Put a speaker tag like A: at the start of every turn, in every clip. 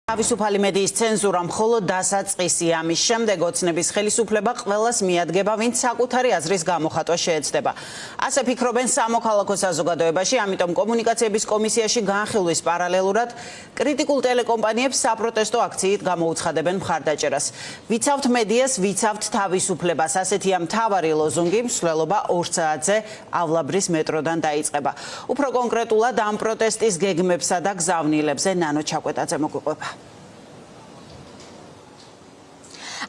A: თავისუფალი მედიის ცენზურა მხოლოდ დასაწყისია. ამის შემდეგ ოცნების ხელისუფლება ყველას მიადგება, ვინც საკუთარი აზრის გამოხატვა შეეცდება. ასე ფიქრობენ სამოქალაქო საზოგადოებაში, ამიტომ კომუნიკაციების კომისიაში განხილვის პარალელურად კრიტიკულ ტელეკომპანიებს საპროტესტო აქციით გამოუცხადებენ მხარდაჭერას. ვიცავთ მედიას, ვიცავთ თავისუფლებას. ასეთია მთავარი ლოზუნგი, მსვლელობა 2 საათზე ავლაბრის მეტროდან დაიწყება. უფრო კონკრეტულად ამ პროტესტის გეგმებსა და გზავნილებზე ნანო ჩაკვეტაძე მოგვიყვება.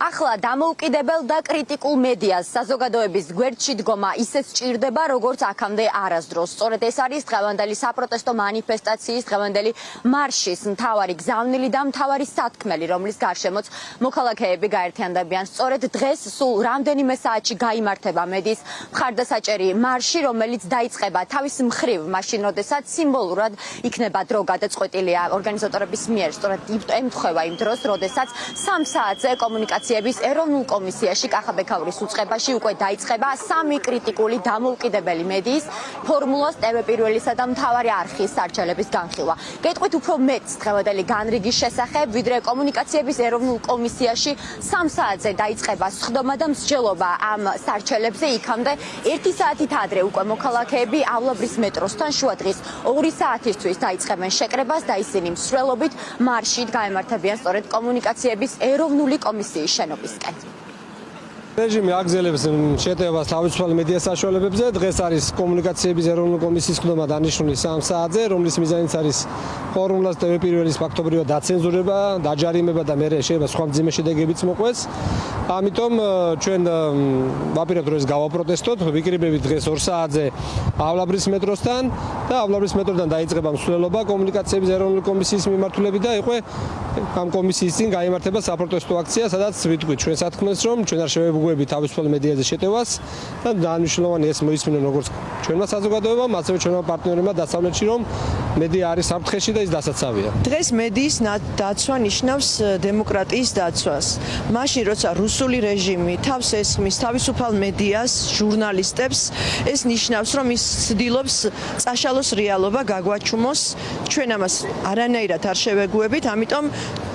B: ახლა დამოუკიდებელ და კრიტიკულ მედიას საზოგადოების გვერდში დგომა ისე სჭირდება, როგორც აქამდე არასდროს. სწორედ ეს არის დღევანდელი საპროტესტო მანიფესტაციის, დღევანდელი მარშის მთავარი გზავნილი და მთავარი სათქმელი, რომლის გარშემოც მოქალაქეები გაერთიანდებიან. სწორედ დღეს სულ რამდენიმე საათში გაიმართება მედიის მხარდასაჭერი მარში, რომელიც დაიწყება თავის მხრივ მაშინ, როდესაც სიმბოლურად იქნება დრო გადაწყვეტილია ორგანიზატორების მიერ. სწორედ ემთხვევა იმ დროს, როდესაც 3 საათზე კომუნიკაციების ეროვნულ კომისიაში კახაბექავრის უწყებაში უკვე დაიწყება 3 კრიტიკული დამოუკიდებელი მედიის ფორმულას, TV პირველისა და მთავარი არხის სარჩელების განხილვა. გეტყვით უფრო მეტს დღევანდელი განრიგის შესახებ, ვიდრე კომუნიკაციების ეროვნულ კომისიაში 3 საათზე დაიწყება სხდომა და მსჯელობა ამ სარჩელებზე, იქამდე 1 საათით ადრე უკვე მოქალაქეები ავლაბრის მეტროსთან შუადღის 2 საათისთვის დაიწყებენ შეკრებას და ისინი მსვლელობით მარშით გაემართებიან სწორედ კომუნიკაციების ეროვნული კომისიის შენობისკენ.
C: რეჟიმი აგზელებს შეტევას თავისუფალ მედიას საშუალებებზე. დღეს არის კომუნიკაციების ეროვნული კომისიის სხდომა დანიშნული 3 საათზე, რომლის მიზანიც არის ფორმულას TV პირველის ფაქტობრივად დაცენზურება, დაჯარიმება და მერე შეიძლება სხვა მძიმე შედეგებიც მოყვეს. ამიტომ ჩვენ ვაპირებთ, რომ ეს გავაპროტესტოთ. ვიკრიბებით დღეს 2 საათზე ავლაბრის მეტროსთან და ავლაბრის მეტროდან დაიწყება მსვლელობა კომუნიკაციების ეროვნული კომისიის მიმართულებით და იყო ამ კომისიის წინ გაიმართება საპროტესტო აქცია, სადაც ვიტყვით ჩვენ სათქმელს, რომ ჩვენ არ შევებუგებით თავისუფალ მედიაზე შეტევას და დანიშნულოვანი ეს მოისმინონ როგორც ჩვენმა საზოგადოებამ, ასევე ჩვენმა პარტნიორებმა დასავლეთში, რომ მედია არის საფრთხეში და ის დასაცავია.
D: დღეს მედიის დაცვა ნიშნავს დემოკრატიის დაცვას. მაშინ, როცა რუსული რეჟიმი თავს ესხმის თავისუფალ მედიას, ჟურნალისტებს, ეს ნიშნავს, რომ ის ცდილობს წაშალოს რეალობა, გაგვაჩუმოს. ჩვენ ამას არანაირად არ შევეგუებით, ამიტომ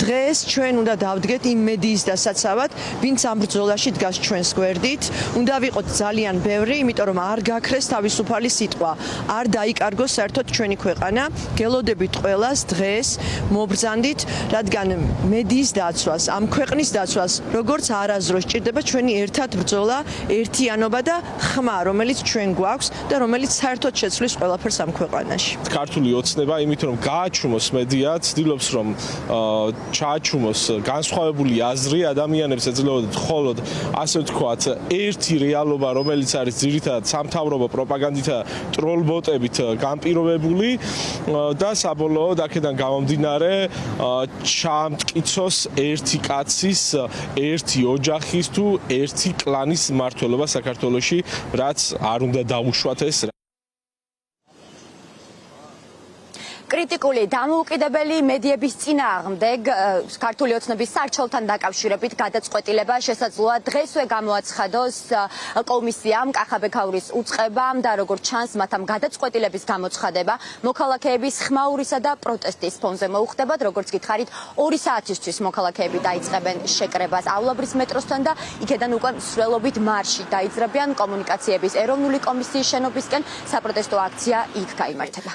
D: დღეს ჩვენ უნდა დავდგეთ იმ მედიის დასაცავად, ვინც ამ ბრძოლაში დგას ჩვენს გვერდით. უნდა ვიყოთ ძალიან ბევრი, იმიტომ რომ არ გაქრეს თავისუფალი სიტყვა, არ დაიკარგოს საერთოდ ჩვენი ქვეყანა. გელოდებით ყველას დღეს მობრძანდით, რადგან მედიის დაცვას, ამ ქვეყნის დაცვას, როგორც არასდროს ჭირდება ჩვენი ერთად ბრძოლა, ერთიანობა და ხმა, რომელიც ჩვენ გვაქვს და რომელიც საერთოდ შეცვლის ყველაფერს ამ ქვეყანაში.
E: ქართული ოცნება, იმიტომ რომ გააჩუმოს მედია, ცდილობს რომ ჩააჩუმოს განსხვავებული აზრი ადამიანებს ეძლეოდათ მხოლოდ ასე ვთქვათ ერთი რეალობა, რომელიც არის ძირითადად სამთავრობო პროპაგანდითა ტროლბოტებით განპირობებული და საბოლოოდ აქედან გამომდინარე ჩამტკიცოს ერთი კაცის, ერთი ოჯახის თუ ერთი კლანის მმართველობა საქართველოში, რაც არ უნდა დაუშვათ ეს.
B: კრიტიკული დამოუკიდებელი მედიების წინააღმდეგ ქართული ოცნების სარჩელთან დაკავშირებით გადაწყვეტილება შესაძლოა დღესვე გამოაცხადოს კომისიამ, კახაბექავრის უწყებამ და როგორც ჩანს მათ ამ გადაწყვეტილების გამოცხადება მოქალაქეების ხმაურისა და პროტესტის ფონზე მოუხდებათ. როგორც გითხარით, 2 საათისთვის მოქალაქეები დაიწყებენ შეკრებას ავლაბრის მეტროსთან და იქედან უკვე მსვლელობით მარში დაიძრებიან კომუნიკაციების ეროვნული კომისიის შენობისკენ. საპროტესტო აქცია იქ გაიმართება.